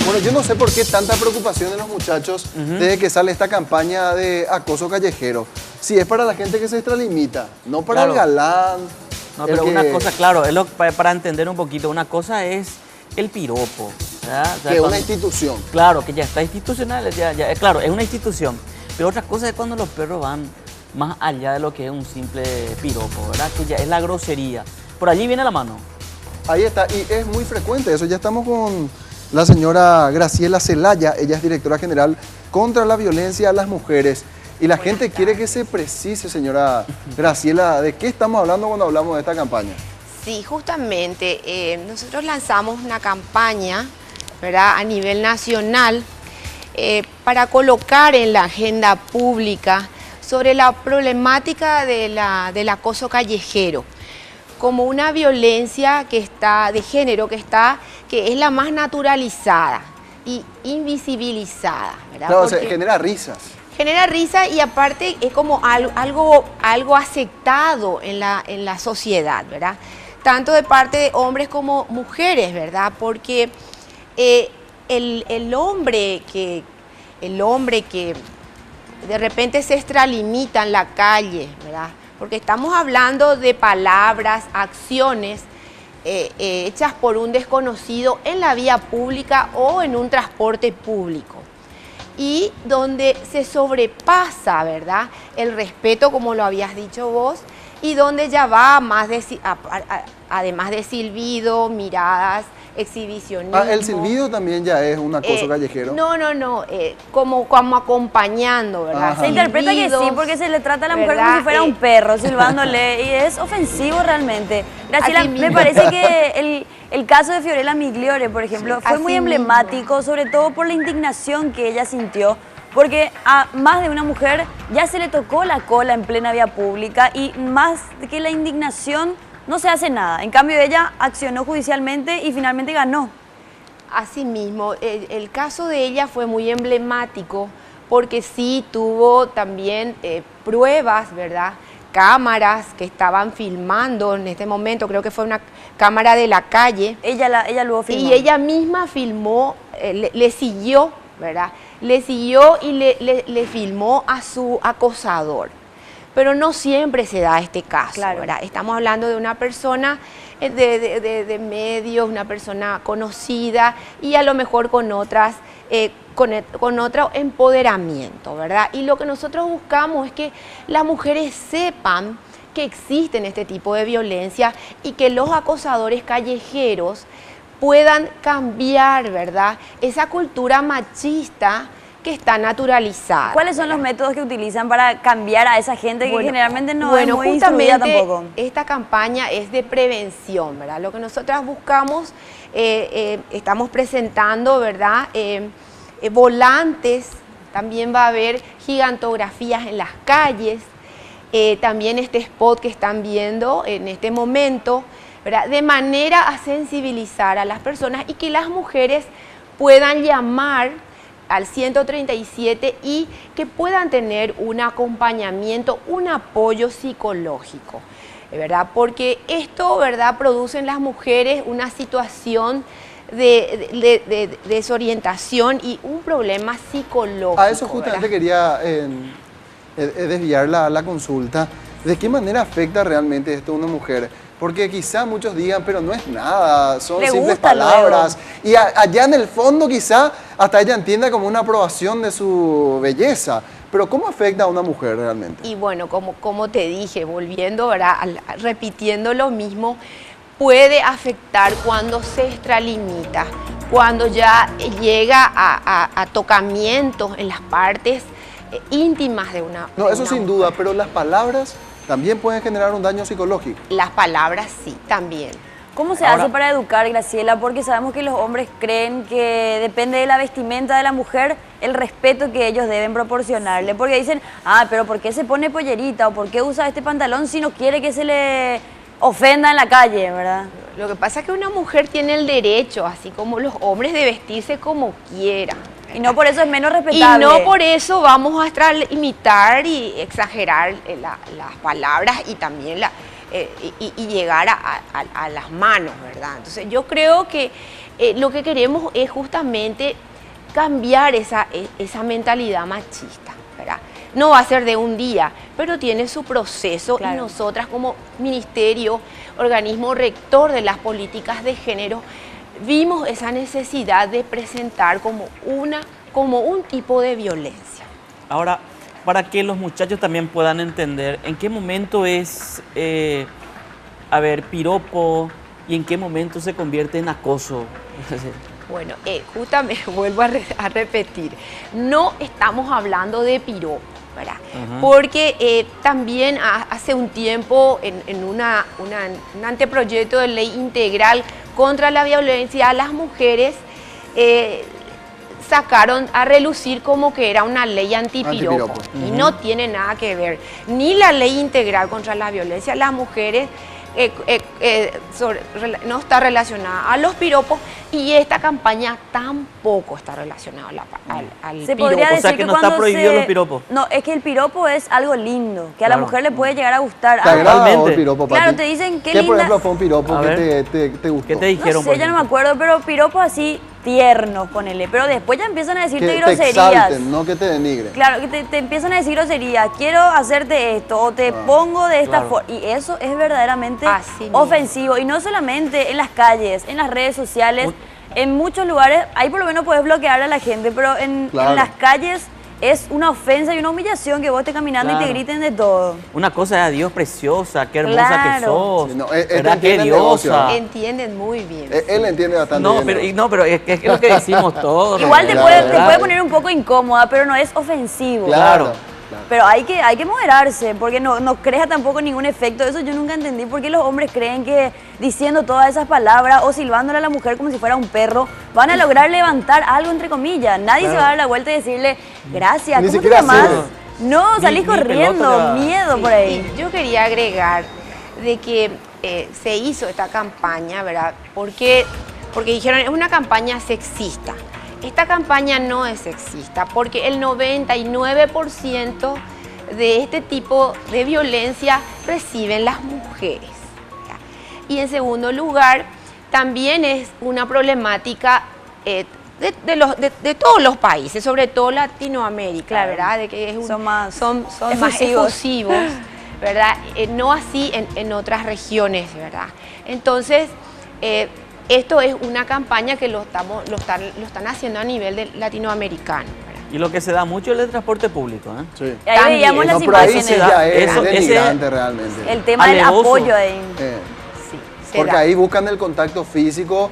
Bueno, yo no sé por qué tanta preocupación en los muchachos desde que sale esta campaña de acoso callejero. Si es para la gente que se extralimita, no para el galán. No, pero una cosa, claro, es para entender un poquito, una cosa es el piropo, ¿verdad? O sea, que es una institución. Claro, que ya está institucional, claro, es una institución. Pero otra cosa es cuando los perros van más allá de lo que es un simple piropo, ¿verdad? Que ya es la grosería. Por allí viene la mano. Ahí está, y es muy frecuente eso. Ya estamos con la señora Graciela Zelaya, ella es directora general contra la violencia a las mujeres. Y la gente quiere que se precise, señora Graciela, ¿de qué estamos hablando cuando hablamos de esta campaña? Sí, justamente, nosotros lanzamos una campaña, ¿verdad?, a nivel nacional para colocar en la agenda pública sobre la problemática del acoso callejero como una violencia de género que es la más naturalizada y invisibilizada, ¿verdad? Claro, o sea, genera risas. Genera risa y aparte es como algo aceptado en la sociedad, ¿verdad? Tanto de parte de hombres como mujeres, ¿verdad? Porque el hombre que de repente se extralimita en la calle, ¿verdad? Porque estamos hablando de palabras, acciones hechas por un desconocido en la vía pública o en un transporte público. Y donde se sobrepasa, ¿verdad?, el respeto, como lo habías dicho vos, y donde ya va más además de silbido, miradas, exhibicionismo. Ah, el silbido también ya es un acoso callejero. No, como acompañando, ¿verdad? Se interpreta que sí, porque se le trata a la mujer como si fuera un perro, silbándole, y es ofensivo realmente. Graciela, me parece que el caso de Fiorella Migliore, por ejemplo, fue muy emblemático, sobre todo por la indignación que ella sintió, porque a más de una mujer ya se le tocó la cola en plena vía pública y más que la indignación no se hace nada. En cambio, ella accionó judicialmente y finalmente ganó. Asimismo, el caso de ella fue muy emblemático porque sí tuvo también pruebas, ¿verdad?, cámaras que estaban filmando en este momento, creo que fue una cámara de la calle. Ella luego filmó. Y ella misma filmó, le siguió, ¿verdad? Le siguió y le filmó a su acosador. Pero no siempre se da este caso, claro, ¿verdad? Estamos hablando de una persona de medios, una persona conocida y a lo mejor con con otro empoderamiento, ¿verdad? Y lo que nosotros buscamos es que las mujeres sepan que existen este tipo de violencia y que los acosadores callejeros puedan cambiar, ¿verdad?, esa cultura machista que está naturalizada. ¿Cuáles son los métodos que utilizan para cambiar a esa gente que generalmente no es muy instruida tampoco? Esta campaña es de prevención, ¿verdad? Lo que nosotras buscamos, estamos presentando, ¿verdad?, volantes, también va a haber gigantografías en las calles, también este spot que están viendo en este momento, ¿verdad?, de manera a sensibilizar a las personas y que las mujeres puedan llamar al 137 y que puedan tener un acompañamiento, un apoyo psicológico, ¿verdad? Porque esto, ¿verdad?, produce en las mujeres una situación de desorientación y un problema psicológico. A eso justamente, ¿verdad?, quería desviar la consulta. ¿De qué manera afecta realmente esto a una mujer? Porque quizá muchos digan, pero no es nada, son simples palabras. Y allá en el fondo quizá hasta ella entienda como una aprobación de su belleza. Pero ¿cómo afecta a una mujer realmente? Y bueno, como te dije, volviendo, ¿verdad?, repitiendo lo mismo, puede afectar cuando se extralimita, cuando ya llega a tocamientos en las partes íntimas de una No, eso sin duda, pero las palabras también pueden generar un daño psicológico. Las palabras sí, también. ¿Cómo se hace para educar, Graciela? Porque sabemos que los hombres creen que depende de la vestimenta de la mujer el respeto que ellos deben proporcionarle. Porque dicen, pero ¿por qué se pone pollerita? ¿O por qué usa este pantalón si no quiere que se le ofenda en la calle, verdad? Lo que pasa es que una mujer tiene el derecho, así como los hombres, de vestirse como quiera. Y no por eso es menos respetable. Y no por eso vamos a imitar y exagerar las palabras y también y llegar a las manos, ¿verdad? Entonces yo creo que lo que queremos es justamente cambiar esa mentalidad machista, ¿verdad? No va a ser de un día, pero tiene su proceso. Claro. Y nosotras como ministerio, organismo rector de las políticas de género, vimos esa necesidad de presentar como un tipo de violencia. Ahora, para que los muchachos también puedan entender en qué momento es, piropo y en qué momento se convierte en acoso. Bueno, justamente vuelvo a repetir, no estamos hablando de piropo, ¿verdad? Porque también hace un tiempo en un anteproyecto de ley integral contra la violencia a las mujeres, sacaron a relucir como que era una ley antipiropo. Y no tiene nada que ver. Ni la ley integral contra la violencia a las mujeres no está relacionada a los piropos, y esta campaña tampoco está relacionada al se piropo. Podría decir, o sea, que no está prohibido los piropos. No, es que el piropo es algo lindo, que a la mujer le puede llegar a gustar. ¿Te agrada el piropo, Pati? Claro, te dicen qué ¿Qué, linda? por ejemplo, fue un piropo que te gustó? ¿Qué te dijeron? No sé, ya no me acuerdo, pero piropos así tiernos, ponele. Pero después ya empiezan a decirte que groserías. Te exalten, no que te denigren. Claro, que te empiezan a decir groserías. Quiero hacerte esto, o te pongo de esta forma. Y eso es verdaderamente ofensivo. Y no solamente en las calles, en las redes sociales, en muchos lugares. Ahí por lo menos puedes bloquear a la gente, pero en las calles es una ofensa y una humillación que vos estés caminando y te griten de todo. Una cosa de adiós preciosa, qué hermosa que sos. Sí, no, ¿verdad? Qué diosa. Entienden muy bien. Él entiende bastante bien. Pero es lo que decimos todos. Igual te puede poner un poco incómoda, pero no es ofensivo. Claro. Pero hay que moderarse, porque no crea tampoco ningún efecto. Eso yo nunca entendí, porque los hombres creen que diciendo todas esas palabras o silbándole a la mujer como si fuera un perro, van a lograr levantar algo, entre comillas. Nadie se va a dar la vuelta y decirle, gracias, ¿cómo te llamas? No, salís corriendo, miedo por ahí. Yo quería agregar de que se hizo esta campaña, ¿verdad? Porque dijeron, es una campaña sexista. Esta campaña no es sexista, porque el 99% de este tipo de violencia reciben las mujeres. Y en segundo lugar, también es una problemática de todos los países, sobre todo Latinoamérica, claro, ¿verdad? De que son más efusivos, ¿verdad? No así en otras regiones, ¿verdad? Entonces, esto es una campaña que lo están haciendo a nivel latinoamericano, ¿verdad? Y lo que se da mucho es el transporte público, ¿eh? Sí. Y ahí veíamos las imágenes. Es denigrante realmente. El tema del apoyo ahí. Porque ahí buscan el contacto físico,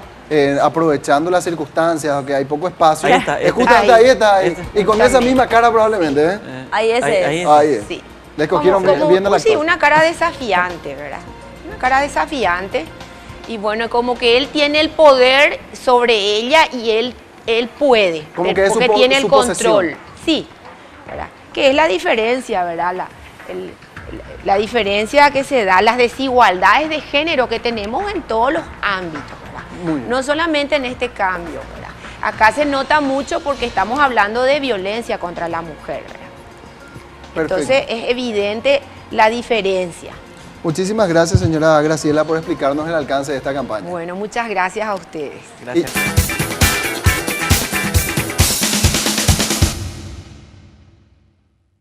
aprovechando las circunstancias, que hay poco espacio. Ahí está. Ahí está. Y con esa misma cara probablemente, ¿eh? Ahí es. Ahí es. Sí. Le cogieron viendo la sí, una cara desafiante, ¿verdad? Una cara desafiante. Y bueno, como que él tiene el poder sobre ella y él puede, como que porque tiene el control. Posesión. Sí, ¿verdad? Que es la diferencia, ¿verdad? La diferencia que se da, las desigualdades de género que tenemos en todos los ámbitos, ¿verdad? No solamente en este cambio, ¿verdad? Acá se nota mucho porque estamos hablando de violencia contra la mujer, ¿verdad? Perfecto. Entonces es evidente la diferencia. Muchísimas gracias, señora Graciela, por explicarnos el alcance de esta campaña. Bueno, muchas gracias a ustedes. Gracias.